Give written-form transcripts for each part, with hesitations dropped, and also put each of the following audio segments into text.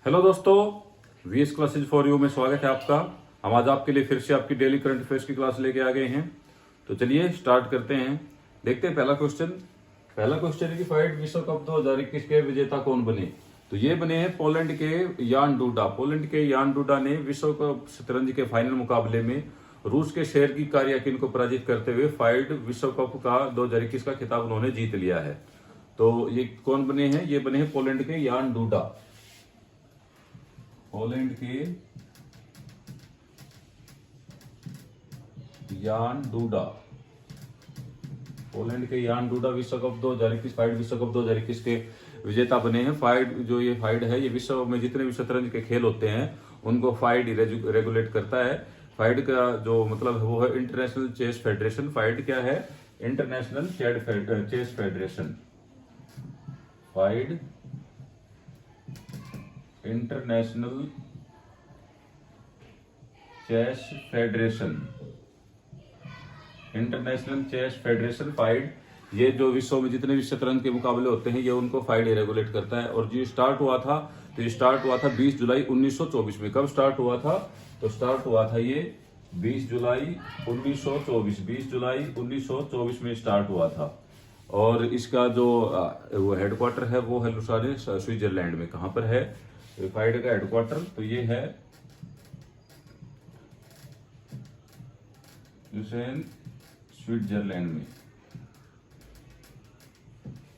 Hello दोस्तों, VS classes for you में स्वागत है आपका। हम आज आपके लिए फिर से आपकी डेली करंट अफेयर्स की क्लास लेके आ गए हैं। तो चलिए स्टार्ट करते हैं। देखते हैं पहला क्वेश्चन है कि फाइड विश्व कप 2021 के विजेता कौन बने। तो ये बने हैं पोलैंड के यान डूडा। पोलैंड के यान डूडा ने विश्व कप शतरंज के फाइनल मुकाबले में रूस के शेरगी कार्याकिन को पराजित करते हुए फाइड विश्व कप का 2021 का खिताब उन्होंने जीत लिया है। तो ये कौन बने हैं? ये बने हैं पोलैंड के यान डूडा। पोलैंड के यान डूडा। पोलैंड के यान डूडा विश्व कप 2021 फाइड विश्व कप 2021 के विजेता बने हैं। ये फाइड है, ये विश्व में जितने भी शतरंज के खेल होते हैं उनको फाइड रेगुलेट करता है। फाइड का जो मतलब है वो है इंटरनेशनल चेस फेडरेशन। फाइड क्या है? International chess federation. FIDE international chess federation. International chess federation FIDE, ये जो विश्व में जितने भी शतरंज के मुकाबले होते हैं ये उनको फाइड रेगुलेट करता है। और जो स्टार्ट हुआ था, तो ये स्टार्ट हुआ था 20 जुलाई 1924 में। कब स्टार्ट हुआ था? तो स्टार्ट हुआ था ये 20 जुलाई 1924। 20 जुलाई 1924 में स्टार्ट हुआ था। और इसका जो वो हेडक्वार्टर है वो है लुसाने, स्विट्जरलैंड में। कहां पर है फाइड का हेडक्वार्टर? तो ये है लुसेन, स्विट्जरलैंड में।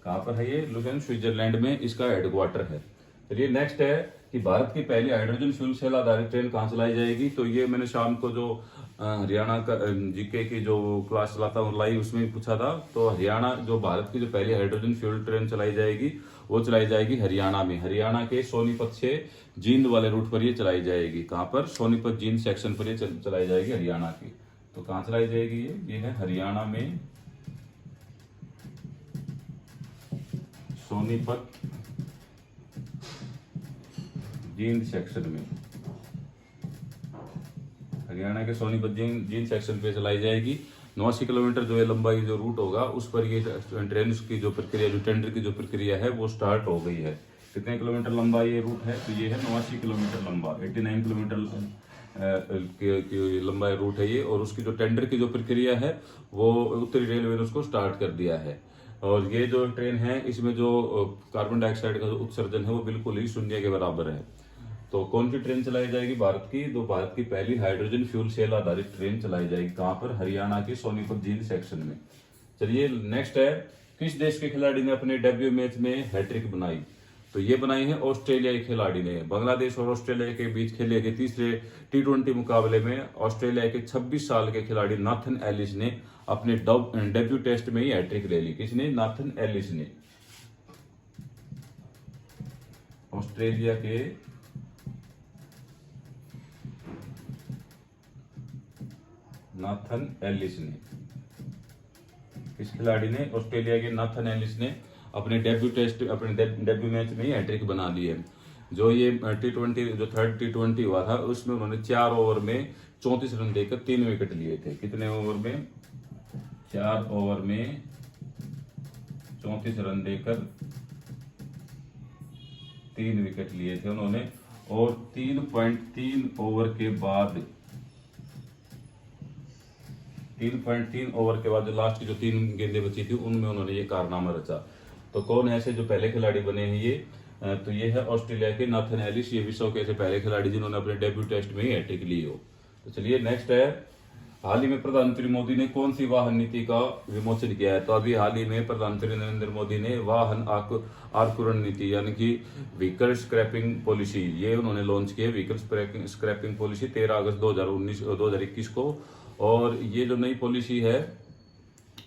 कहां पर है ये? लुसेन, स्विट्जरलैंड में इसका हेडक्वार्टर है। चलिए नेक्स्ट है कि भारत की पहली हाइड्रोजन फ्यूल सेल आधारित ट्रेन कहां चलाई जाएगी। तो ये मैंने शाम को जो हरियाणा का जीके की जो क्लास चलाता हूँ लाइव, उसमें भी पूछा था। तो हरियाणा जो भारत की जो पहली हाइड्रोजन फ्यूल ट्रेन चलाई जाएगी वो चलाई जाएगी हरियाणा में। हरियाणा के सोनीपत से जींद वाले रूट पर ये चलाई जाएगी। कहां पर? सोनीपत जींद सेक्शन पर ये चलाई जाएगी हरियाणा की। तो कहां चलाई जाएगी ये है हरियाणा में, सोनीपत जींद सेक्शन में। हरियाणा के सोनीपत जींद सेक्शन पे चलाई जाएगी। 89 किलोमीटर जो है लंबाई जो रूट होगा उस पर ये ट्रेन की जो प्रक्रिया, जो टेंडर की जो प्रक्रिया है वो स्टार्ट हो गई है। कितने किलोमीटर लंबा ये रूट है? तो ये है 89 किलोमीटर लंबा, 89 किलोमीटर की लंबा रूट है ये। और उसकी जो टेंडर की जो प्रक्रिया है वो उत्तरी रेलवे ने उसको स्टार्ट कर दिया है। और ये जो ट्रेन है इसमें जो कार्बन डाइऑक्साइड का जो उत्सर्जन है वो बिल्कुल ही शून्य के बराबर है। तो कौन सी ट्रेन चलाई जाएगी भारत की? तो भारत की पहली हाइड्रोजन फ्यूल सेल आधारित ट्रेन चलाई जाएगी। कहां पर? हरियाणा की सोनीपत जींद सेक्शन में। चलिए नेक्स्ट है, किस देश के खिलाड़ी ने अपने डेब्यू मैच में हैट्रिक बनाई। तो ये बनाई है ऑस्ट्रेलिया के खिलाड़ी ने। बांग्लादेश और ऑस्ट्रेलिया के बीच खेले गए तीसरे T20 मुकाबले में ऑस्ट्रेलिया के 26 साल के खिलाड़ी नाथन एलिस ने अपने डेब्यू टेस्ट में ही हैट्रिक ले ली। किसने? नाथन एलिस ने। ऑस्ट्रेलिया के नाथन एलिस ने, किस खिलाड़ी ने? ऑस्ट्रेलिया के नाथन एलिस ने अपने डेब्यू मैच में ही हैट्रिक बना ली है। जो ये T20 जो थर्ड T20 हुआ था उसमें उन्होंने 4 ओवर में 34 रन देकर 3 विकेट लिए थे। कितने ओवर में? 4 ओवर में 34 रन देकर 3 विकेट लिए थे उन्होंने। और 3.3 ओवर के बाद 3.3 ओवर के बाद जो लास्ट की जो 3 गेंदें बची थी उनमें उन्होंने ये कारनामा रचा। तो कौन है ऐसे जो पहले खिलाड़ी बने हैं ये? तो ये है ऑस्ट्रेलिया के नाथन एलिस। ये विश्व के ऐसे पहले खिलाड़ी जिन्होंने अपने डेब्यू टेस्ट में ही हैट्रिक ली हो। तो चलिए नेक्स्ट है, हाल ही में प्रधानमंत्री मोदी ने कौन सी वाहन नीति का विमोचन किया है। तो अभी हाल ही में प्रधानमंत्री नरेंद्र मोदी ने वाहन आकुरण नीति यानी कि व्हीकल स्क्रैपिंग पॉलिसी ये उन्होंने लॉन्च की है। व्हीकल स्क्रैपिंग पॉलिसी 13 अगस्त 2021 को। और ये जो नई पॉलिसी है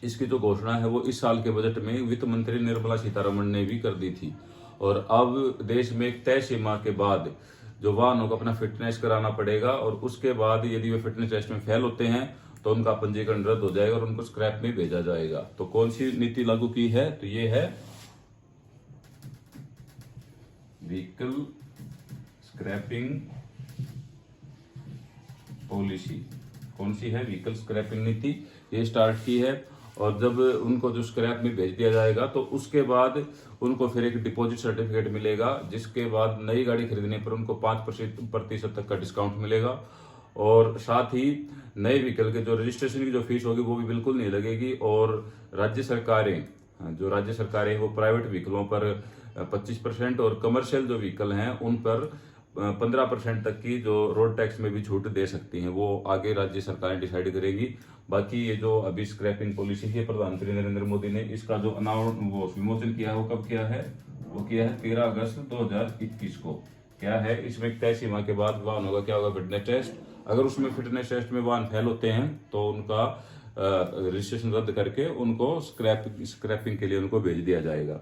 इसकी जो घोषणा है वो इस साल के बजट में वित्त मंत्री निर्मला सीतारमण ने भी कर दी थी। और अब देश में एक तय सीमा के बाद जो वाहनों को अपना फिटनेस कराना पड़ेगा और उसके बाद यदि वे फिटनेस टेस्ट में फेल होते हैं तो उनका पंजीकरण रद्द हो जाएगा और उनको स्क्रैप में भेजा जाएगा। तो कौन सी नीति लागू की है? तो ये है व्हीकल स्क्रैपिंग पॉलिसी। कौन सी है? व्हीकल स्क्रैपिंग नीति। ये स्टार्ट की है और जब उनको जो स्क्रैप में भेज दिया जाएगा तो उसके बाद उनको फिर एक डिपॉजिट सर्टिफिकेट मिलेगा, जिसके बाद नई गाड़ी खरीदने पर उनको 5% तक का डिस्काउंट मिलेगा। और साथ ही नए व्हीकल के जो रजिस्ट्रेशन की जो फीस होगी वो भी बिल्कुल नहीं लगेगी। और राज्य सरकारें वो प्राइवेट व्हीकलों पर 25% और कमर्शियल जो व्हीकल हैं उन पर 15% तक की जो रोड टैक्स में भी छूट दे सकती हैं, वो आगे राज्य सरकारें डिसाइड करेगी। बाकी ये जो अभी स्क्रैपिंग पॉलिसी है प्रधानमंत्री नरेंद्र मोदी ने इसका जो वो विमोचन किया है वो कब किया है? वो किया है 13 अगस्त 2021 को। क्या है इसमें एक तय सीमा के बाद वाहन होगा, क्या होगा? Fitness test. अगर उसमें फिटनेस टेस्ट में वाहन फेल होते हैं तो उनका रजिस्ट्रेशन रद्द करके उनको स्क्रैपिंग के लिए उनको भेज दिया जाएगा।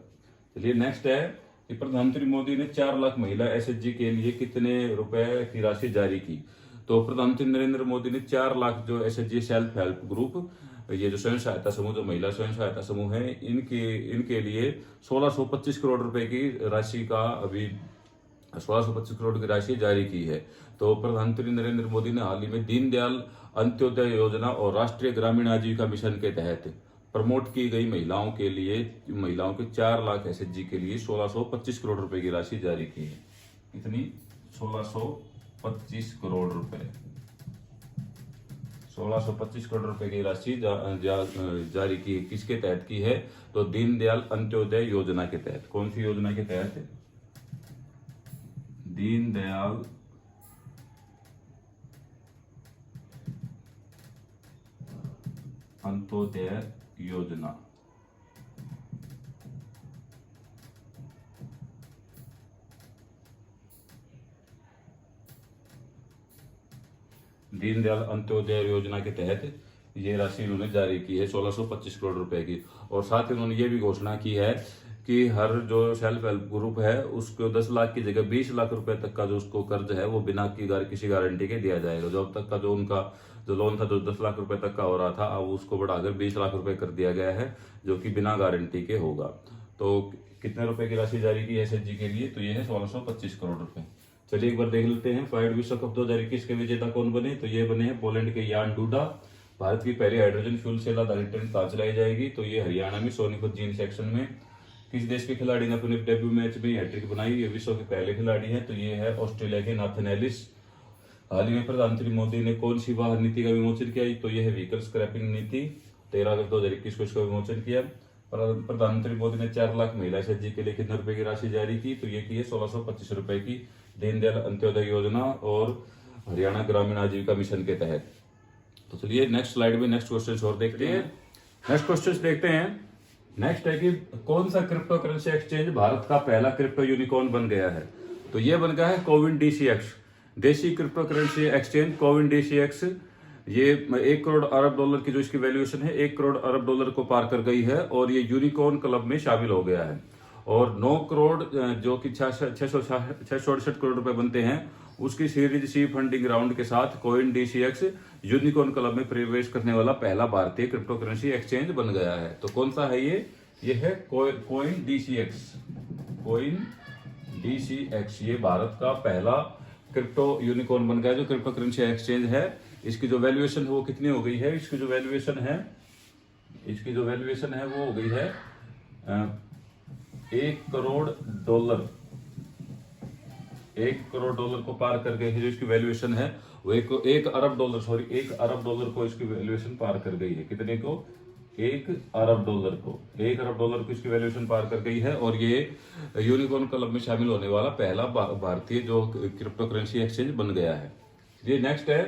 चलिए नेक्स्ट है कि प्रधानमंत्री मोदी ने 4 लाख महिला एसएचजी के लिए कितने रुपए की राशि जारी की? तो प्रधानमंत्री नरेंद्र मोदी ने 4 लाख जो एसएचजी सेल्फ हेल्प ग्रुप, ये जो स्वयं सहायता समूह, जो महिला स्वयं सहायता समूह है, इनके लिए 1625 करोड़ रुपए की राशि का अभी 1625 करोड़ की राशि जारी की है। तो प्रधानमंत्री नरेंद्र मोदी ने हाल ही में दीनदयाल अंत्योदय योजना और राष्ट्रीय ग्रामीण आजीविका मिशन के तहत प्रमोट की गई महिलाओं के 4 लाख एसएचजी के लिए 1625 करोड़ रुपए की राशि जारी की है। कितनी? 1625 करोड़ रुपए। 1625 करोड़ रुपए की राशि जारी की किसके तहत की है? तो दीनदयाल अंत्योदय योजना के तहत। कौन सी योजना के तहत? दीनदयाल अंत्योदय योजना। दीनदयाल अंत्योदय योजना के तहत ये राशि उन्होंने जारी की है 1625 करोड़ रुपए की। और साथ ही उन्होंने ये भी घोषणा की है कि हर जो सेल्फ हेल्प ग्रुप है उसको 10 लाख की जगह 20 लाख रुपए तक का जो उसको कर्ज है वो बिना किसी गारंटी के दिया जाएगा। जो अब तक का जो उनका जो लोन था जो 10 लाख रुपए तक का हो रहा था, अब उसको बढ़ाकर 20 लाख रुपए कर दिया गया है, जो कि बिना गारंटी के होगा। तो कितने रुपए की राशि जारी की है एसएचजी के लिए? तो ये है 1625 करोड़ रुपए। चलिए एक बार देख लेते हैं फाइड विश्व कप 2021 के विजेता कौन बने? तो ये बने हैं पोलैंड के यान डूडा। भारत की पहली हाइड्रोजन फ्यूल सेल आधारित ट्रेन कहाँ चलाई जाएगी? तो ये हरियाणा में सोनीपत जींद सेक्शन में। किस देश के खिलाड़ी ने अपने डेब्यू मैच में हैट्रिक बनाई? ये विश्व के पहले खिलाड़ी हैं, तो ये है ऑस्ट्रेलिया के नाथन एलिस। हाल ही में प्रधानमंत्री मोदी ने कौन सी वाहन नीति का विमोचन किया? तो यह है व्हीकल स्क्रैपिंग नीति। 13 अगस्त 2021 को इसका विमोचन किया। प्रधानमंत्री मोदी ने 4 लाख महिला एसएचजी के लिए कितने रुपए की राशि जारी की? तो ये की है 1625 रुपए की, दीनदयाल अंत्योदय योजना और हरियाणा ग्रामीण आजीविका मिशन के तहत। तो चलिए नेक्स्ट स्लाइड में नेक्स्ट क्वेश्चन और देखते हैं। नेक्स्ट क्वेश्चन देखते हैं। नेक्स्ट है कि कौन सा क्रिप्टो करेंसी एक्सचेंज भारत का पहला क्रिप्टो यूनिकॉर्न बन गया है? तो ये बन गया है कोविन डीसीएक्स, देशी crypto currency exchange CoWIN DCX. ये 1 करोड़ अरब डॉलर की जो इसकी वैल्यूएशन है 1 करोड़ अरब डॉलर को पार कर गई है और ये यूनिकॉर्न क्लब में शामिल हो गया है। और 9 करोड़ जो कि 668 करोड़ रुपए बनते हैं उसकी सीरीज सी फंडिंग राउंड के साथ कोइन डीसीएक्स यूनिकॉर्न क्लब में प्रवेश करने वाला पहला भारतीय क्रिप्टो करेंसी एक्सचेंज बन गया है। तो कौन सा है ये है कोइन डीसीएक्स। कोइन डीसीएक्स ये भारत का पहला क्रिप्टो यूनिकॉर्न बन गया जो क्रिप्टो करेंसी एक्सचेंज है। इसकी जो वैल्यूएशन है वो कितनी हो गई है? इसकी जो वैल्यूएशन है वो हो गई है 1 करोड़ डॉलर। 1 करोड़ डॉलर को पार कर गई है। जो इसकी वैल्यूएशन है वो 1 अरब डॉलर को इसकी वैल्यूएशन पार कर गई है। कितने को? 1 अरब डॉलर को। 1 अरब डॉलर को इसकी वैल्यूएशन पार कर गई है और ये यूनिकॉर्न क्लब में शामिल होने वाला पहला भारतीय जो क्रिप्टो करेंसी एक्सचेंज बन गया है। ये नेक्स्ट है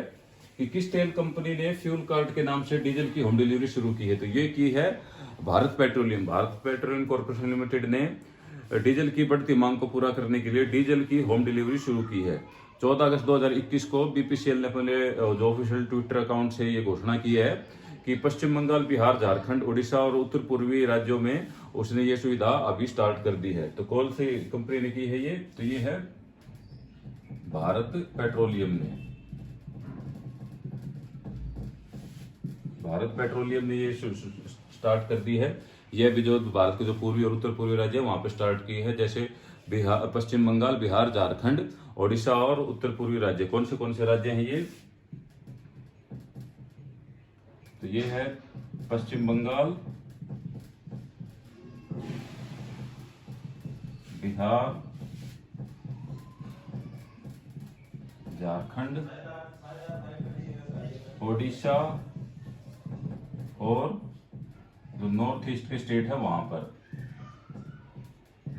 कि किस तेल कंपनी ने फ्यूल कार्ड के नाम से डीजल की होम डिलीवरी शुरू की है? तो ये की है भारत पेट्रोलियम कॉर्पोरेशन लिमिटेड ने डीजल की बढ़ती मांग को पूरा करने के लिए डीजल की होम डिलीवरी शुरू की है। 14 अगस्त 2021 को बीपीसीएल ने अपने जो ऑफिशियल ट्विटर अकाउंट से ये घोषणा की है कि पश्चिम बंगाल, बिहार, झारखंड, उड़ीसा और उत्तर पूर्वी राज्यों में उसने ये सुविधा अभी स्टार्ट कर दी है। तो कौन सी कंपनी ने की है ये? तो ये है भारत पेट्रोलियम ने। भारत पेट्रोलियम ने ये स्टार्ट कर दी है। यह भी जो भारत के जो पूर्वी और उत्तर पूर्वी राज्य है वहां पे स्टार्ट की है, जैसे बिहार, पश्चिम बंगाल, बिहार, झारखंड, ओडिशा और उत्तर पूर्वी राज्य। कौन से राज्य हैं ये? तो ये है पश्चिम बंगाल, बिहार, झारखंड, ओडिशा और जो नॉर्थ ईस्ट के स्टेट है वहां पर,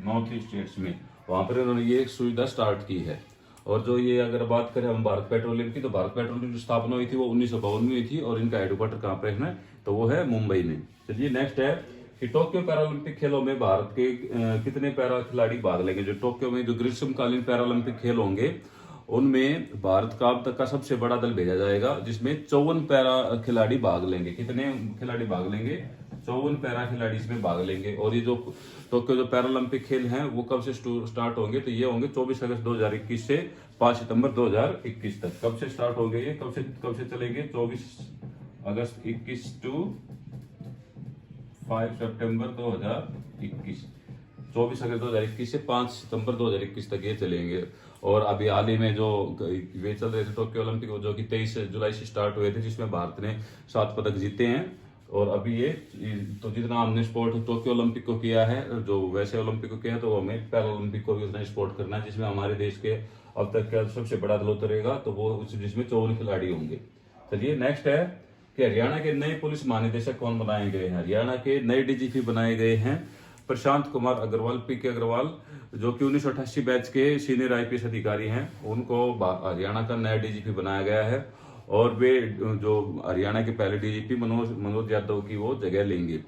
नॉर्थ ईस्ट स्टेट्स में वहां पर इन्होंने ये एक सुविधा स्टार्ट की है। और जो ये अगर बात करें हम भारत पेट्रोलियम की, तो भारत पेट्रोलियम की स्थापना हुई थी वो 1952 में हुई थी और इनका हेडक्वार्टर कहाँ पे है, तो वो है मुंबई में। चलिए नेक्स्ट है कि टोक्यो पैरालंपिक खेलों में भारत के कितने पैरा खिलाड़ी भाग लेंगे। जो टोक्यो में जो ग्रीष्मकालीन पैरालंपिक खेल होंगे उनमें भारत का अब तक का सबसे बड़ा दल भेजा जाएगा, जिसमें 54 पैरा खिलाड़ी भाग लेंगे। कितने खिलाड़ी भाग लेंगे? 54 पैरा खिलाड़ी इसमें भाग लेंगे। और ये जो टोक्यो जो पैरालंपिक खेल हैं वो कब से स्टार्ट होंगे, तो ये होंगे 24 अगस्त 2021 से 5 सितंबर 2021 तक। कब से स्टार्ट होंगे ये, कब से चलेंगे? 24 अगस्त 21 टू 5 सितंबर 2021, 24 अगस्त 2021 से 5 सितंबर 2021 तक ये चलेंगे। और अभी हाल ही में जो वे चल रहे थे टोक्यो ओलंपिक, जो कि 23 जुलाई से स्टार्ट हुए थे, जिसमें भारत ने 7 पदक जीते हैं। और अभी ये तो जितना हमने स्पोर्ट टोक्यो ओलंपिक को किया है, जो वैसे ओलंपिक को किया है, तो हमें पैरा ओलंपिक को भी उतना स्पोर्ट करना है, जिसमें हमारे देश के अब तक का सबसे बड़ा दल उतरेगा, तो वो जिसमें 54 खिलाड़ी होंगे। चलिए नेक्स्ट है कि हरियाणा के नए पुलिस महानिदेशक कौन बनाए गए हैं। हरियाणा के नए डीजीपी बनाए गए हैं प्रशांत कुमार अग्रवाल, पीके अग्रवाल, जो कि 1988 बैच के सीनियर आईपीएस अधिकारी हैं। उनको हरियाणा का नया डीजीपी बनाया गया है। और वे जो हरियाणा के पहले डीजीपी मनोज यादव की वो जगह लेंगे।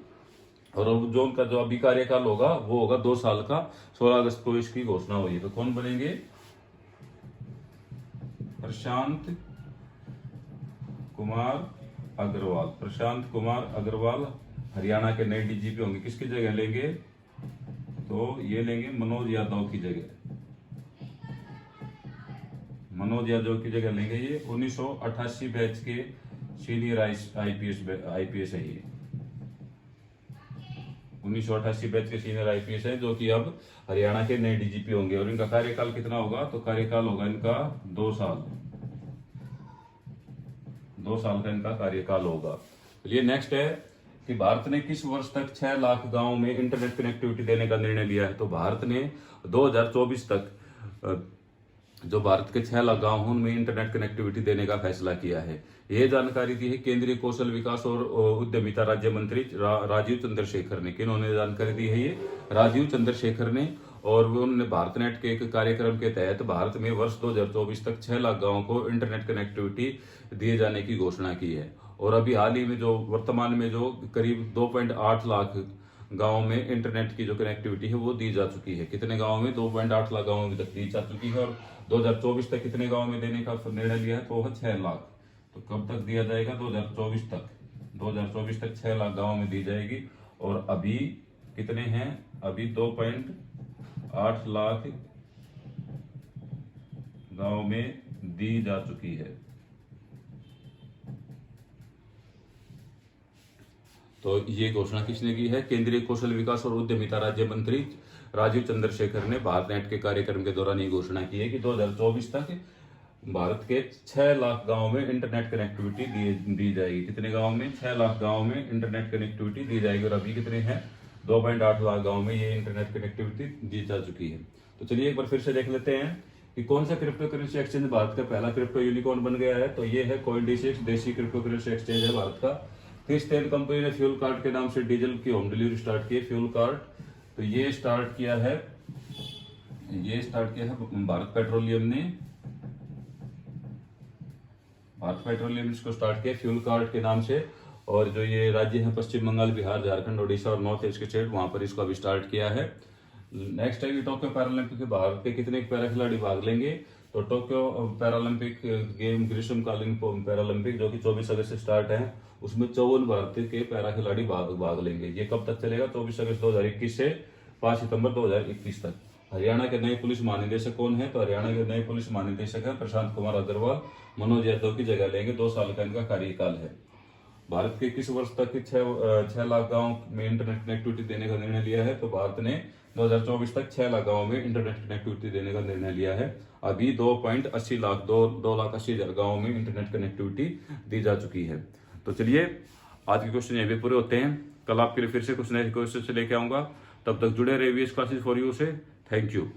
और जो उनका जो अभी कार्यकाल होगा वो होगा 2 साल का। 16 अगस्त को इसकी घोषणा हुई है। तो कौन बनेंगे? प्रशांत कुमार अग्रवाल। प्रशांत कुमार अग्रवाल हरियाणा के नए डीजीपी होंगे। किसकी जगह लेंगे? तो ये लेंगे मनोज यादव की जगह। मनोज यादव की जगह लेंगे। ये 1988 बैच के सीनियर आईपीएस है। ये 1988 बैच के सीनियर आईपीएस है, जो कि अब हरियाणा के नए डीजीपी होंगे। और इनका कार्यकाल कितना होगा? तो कार्यकाल होगा इनका 2 साल। 2 साल का इनका कार्यकाल होगा। चलिए नेक्स्ट है कि भारत ने किस वर्ष तक 6 लाख गांव में इंटरनेट कनेक्टिविटी देने का निर्णय लिया है। तो भारत ने 2024 तक जो भारत के 6 लाख गांव हैं उनमें इंटरनेट कनेक्टिविटी देने का फैसला किया है। यह जानकारी दी है केंद्रीय कौशल विकास और उद्यमिता राज्य मंत्री राजीव चंद्रशेखर ने। किन्होंने जानकारी दी है? ये राजीव चंद्रशेखर ने। और उन्होंने भारत नेट के एक कार्यक्रम के तहत भारत में वर्ष 2024 तक 6 लाख गांवों को इंटरनेट कनेक्टिविटी दिए जाने की घोषणा की है। और अभी हाल ही में जो वर्तमान में जो करीब 2.8 लाख गांवों में इंटरनेट की जो कनेक्टिविटी है वो दी जा चुकी है। कितने गांवों में? 2.8 लाख गांवों में तक दी जा चुकी है। और 2024 तक कितने गांवों में देने का निर्णय लिया है? तो वो है 6 लाख। तो कब तक दिया जाएगा? 2024 तक। 2024 तक 6 लाख गांवों में दी जाएगी। और अभी कितने हैं? अभी 2.8 लाख गांव में दी जा चुकी है। तो ये घोषणा किसने की है? केंद्रीय कौशल विकास और उद्यमिता राज्य मंत्री राजीव चंद्रशेखर ने भारत नेट के कार्यक्रम के दौरान ये घोषणा की है कि 2024 तक भारत के 6 लाख गांवों में इंटरनेट कनेक्टिविटी दी जाएगी। कितने गांव में? 6 लाख गांवों में इंटरनेट कनेक्टिविटी दी जाएगी। और अभी कितने हैं? 2.8 लाख गांव में ये इंटरनेट कनेक्टिविटी दी जा चुकी है। तो चलिए एक बार फिर से देख लेते हैं कि कौन सा क्रिप्टो करेंसी एक्सचेंज भारत का पहला क्रिप्टो यूनिकॉर्न बन गया है। तो ये है CoinDesk, देशी क्रिप्टो करेंसी एक्सचेंज है भारत का। किस तेल कंपनी ने फ्यूल कार्ड के नाम से डीजल की होम डिलीवरी स्टार्ट की है? फ्यूल कार्ड, तो ये स्टार्ट किया है भारत पेट्रोलियम ने। भारत पेट्रोलियम इसको स्टार्ट किया फ्यूल कार्ड के नाम से। और जो ये राज्य है पश्चिम बंगाल, बिहार, झारखंड, ओडिशा और नॉर्थ ईस्ट के स्टेट, वहां पर इसको अभी स्टार्ट किया है। नेक्स्ट है कि टोक्यो पैरालंपिक में भारत के कितने पैरा खिलाड़ी भाग लेंगे। तो टोक्यो पैरालंपिक गेम ग्रीष्मकालीन पैरालंपिक जो कि 24 अगस्त से स्टार्ट है, उसमें 54 भारतीय के पैरा खिलाड़ी भाग लेंगे। ये कब तक चलेगा? 24 अगस्त 2021 से 5 सितंबर 2021 तक। हरियाणा के नए पुलिस महानिदेशक कौन है? तो हरियाणा के नए पुलिस महानिदेशक है प्रशांत कुमार अग्रवाल। मनोज यादव की जगह लेंगे। 2 साल का इनका कार्यकाल है। भारत के किस वर्ष तक 6 लाख गांव में इंटरनेट कनेक्टिविटी देने का निर्णय लिया है? तो भारत ने 2024 तक 6 लाख गांव में इंटरनेट कनेक्टिविटी देने का निर्णय लिया है। अभी 2.80 लाख 2 लाख 80 हजार गाँव में इंटरनेट कनेक्टिविटी दी जा चुकी है। तो चलिए आज के क्वेश्चन यहीं पे पूरे होते हैं। कल आपके लिए फिर से कुछ नए क्वेश्चन से लेके आऊंगा। तब तक जुड़े रहिए वीएस क्लासेस फॉर यू से। Thank you.